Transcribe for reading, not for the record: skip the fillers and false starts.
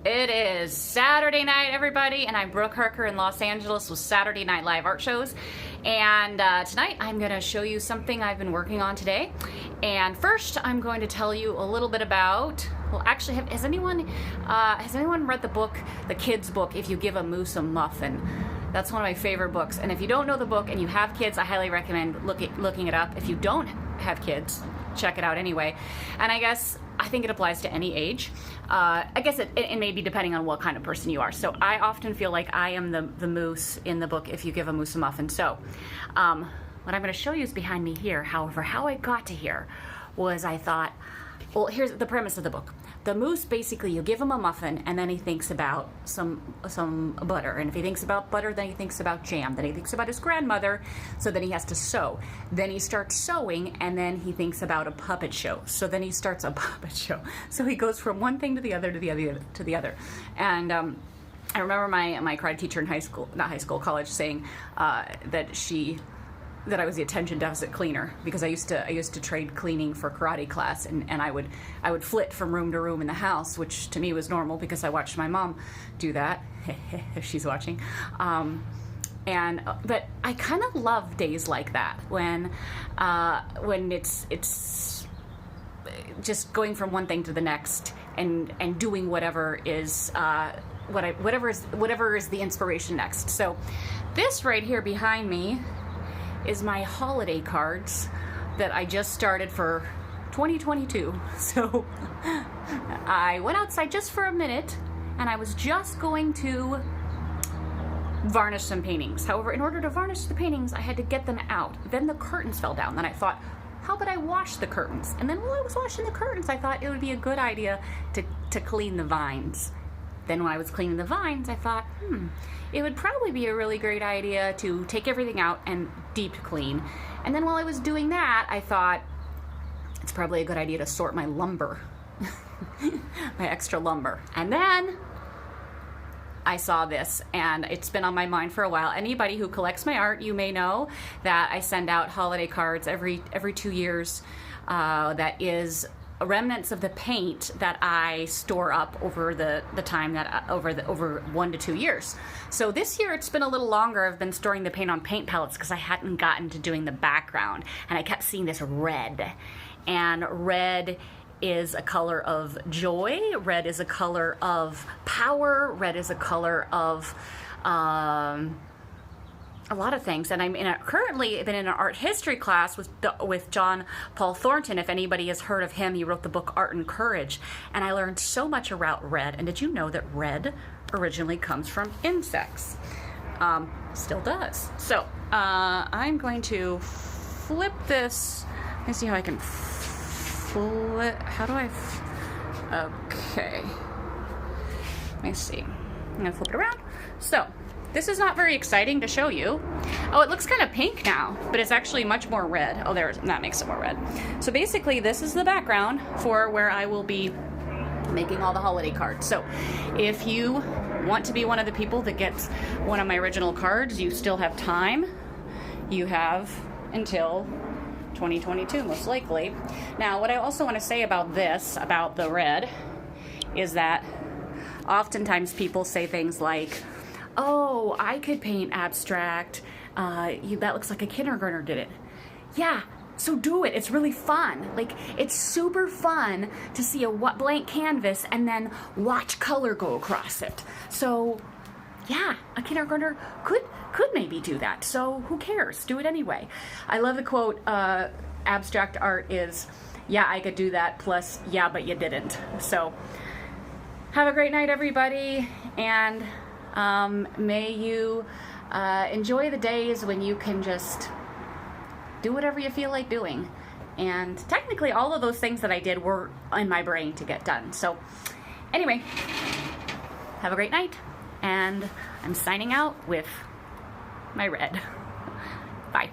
It is Saturday night, everybody, and I'm Brooke Harker in Los Angeles with Saturday Night Live art shows. And tonight I'm going to show you something I've been working on today. And first, I'm going to tell you a little bit about. Well, actually, has anyone read the book, the kids' book, If You Give a Moose a Muffin? That's one of my favorite books. And if you don't know the book and you have kids, I highly recommend looking it up. If you don't have kids, check it out anyway. And I think it applies to any age. I guess it may be depending on what kind of person you are. So I often feel like I am the moose in the book, If You Give a Moose a Muffin. So what I'm going to show you is behind me here. However, how I got to here was I thought, well, here's the premise of the book. The moose, basically, you give him a muffin, and then he thinks about some butter. And if he thinks about butter, then he thinks about jam. Then he thinks about his grandmother, so then he has to sew. Then he starts sewing, and then he thinks about a puppet show. So then he starts a puppet show. So he goes from one thing to the other, to the other, to the other. And I remember my karate teacher in college saying that I was the attention deficit cleaner, because I used to trade cleaning for karate class, and I would flit from room to room in the house, which to me was normal because I watched my mom do that. If she's watching. But I kind of love days like that when it's just going from one thing to the next and doing whatever is whatever is the inspiration next. So this right here behind me is my holiday cards that I just started for 2022. So I went outside just for a minute and I was just going to varnish some paintings. However, in order to varnish the paintings, I had to get them out. Then the curtains fell down. Then I thought, how about I wash the curtains? And then while I was washing the curtains, I thought it would be a good idea to clean the vines. Then when I was cleaning the vines, I thought, it would probably be a really great idea to take everything out and deep clean. And then while I was doing that, I thought, it's probably a good idea to sort my lumber, my extra lumber. And then I saw this, and it's been on my mind for a while. Anybody who collects my art, you may know that I send out holiday cards every 2 years. That is remnants of the paint that I store up over the time that over 1 to 2 years. So this year it's been a little longer. I've been storing the paint on paint pellets because I hadn't gotten to doing the background, and I kept seeing this red, and red is a color of joy. Red is a color of power. Red is a color of a lot of things. And I'm currently been in an art history class with John Paul Thornton. If anybody has heard of him, he wrote the book Art and Courage, and I learned so much about red. And did you know that red originally comes from insects? Still does. So I'm going to flip this. Let me see how I can flip. How do I? Okay. Let me see. I'm gonna flip it around. So this is not very exciting to show you. Oh, it looks kind of pink now, but it's actually much more red. Oh, that makes it more red. So basically, this is the background for where I will be making all the holiday cards. So if you want to be one of the people that gets one of my original cards, you still have time. You have until 2022, most likely. Now, what I also want to say about this, about the red, is that oftentimes people say things like, oh, I could paint abstract. That looks like a kindergartner did it. Yeah, so do it. It's really fun. Like, it's super fun to see a blank canvas and then watch color go across it. So, yeah, a kindergartner could maybe do that. So who cares? Do it anyway. I love the quote, abstract art is, yeah, I could do that, plus, yeah, but you didn't. So have a great night, everybody, and may you enjoy the days when you can just do whatever you feel like doing. And technically, all of those things that I did were in my brain to get done. So anyway, have a great night, and I'm signing out with my red. Bye.